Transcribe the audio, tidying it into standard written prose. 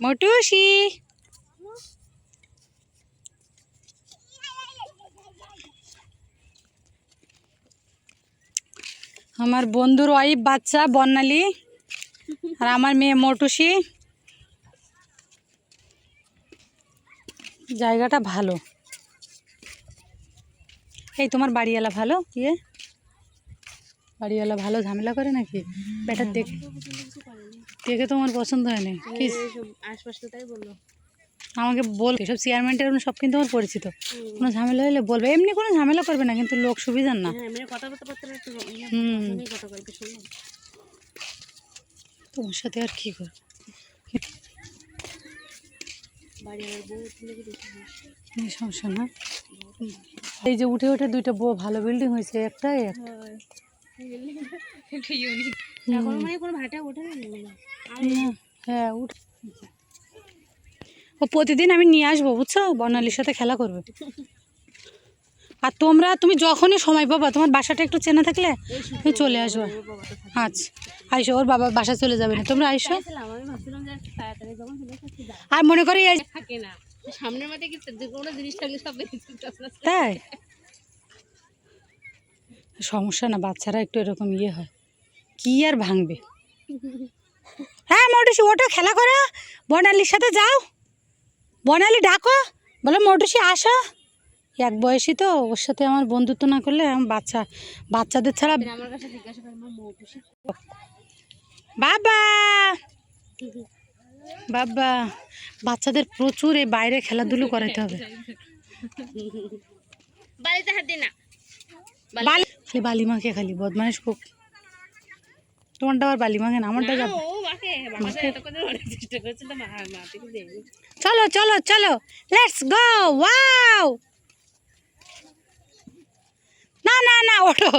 মোটুসি আমার বন্ধুর ওয়াইফ বাচ্চা বর্ণালী আর আমার মেয়ে মোটুসি। জায়গাটা ভালো। এই তোমার বাড়িওয়ালা ভালো? ইয়ে বাড়িওয়ালা ভালো ঝামেলা করে নাকি? বেটার দেখে দেখে তোমার পছন্দ হয় না? আমাকে বল, সব চেয়ারম্যান টেয়ারম্যান সব কিন্তু আমার পরিচিত। কোনো ঝামেলা হলে বলবে, এমনি কোনো ঝামেলা করবে না, কিন্তু লোক সুবিধার না। তোমার সাথে আর কি কর, সমস্যা না। এই যে উঠে উঠে দুইটা ভালো বিল্ডিং হয়েছে, একটাই হ্যাঁ উঠ। ও প্রতিদিন আমি নিয়ে আসবো, বুঝছো, বর্ণালীর সাথে খেলা করবে। আর তুমি যখনই সময় পাবা, তোমার বাসাটা একটু চেনা থাকলে তুমি চলে আসবে। আচ্ছা আইসো, ওর বাবা বাসা চলে যাবে না, তোমরা আইসো। আর মনে করি তাই সমস্যা না, বাচ্চারা একটু এরকম ইয়ে হয়, কি আর ভাঙবে। হ্যাঁ মোটুসি ওটা খেলা করো, বর্ণালীর সাথে যাও, বর্ণালী ডাকো, বলো মোটুসি আসো। এক বয়সী তো, ওর সাথে আমার বন্ধুত্ব না করলে বাচ্চাদের ছাড়া। বাবা বাবা বাচ্চাদের প্রচুর এই বাইরে খেলাধুলো করাইতে হবে। বালি মাখে, খালি বদমাইশ খুব। তোমারটা আবার বালি মাখে না, আমারটা যাবে। চলো চলো চলো, লেটস গো। ওয়াও, না না না ওঠো।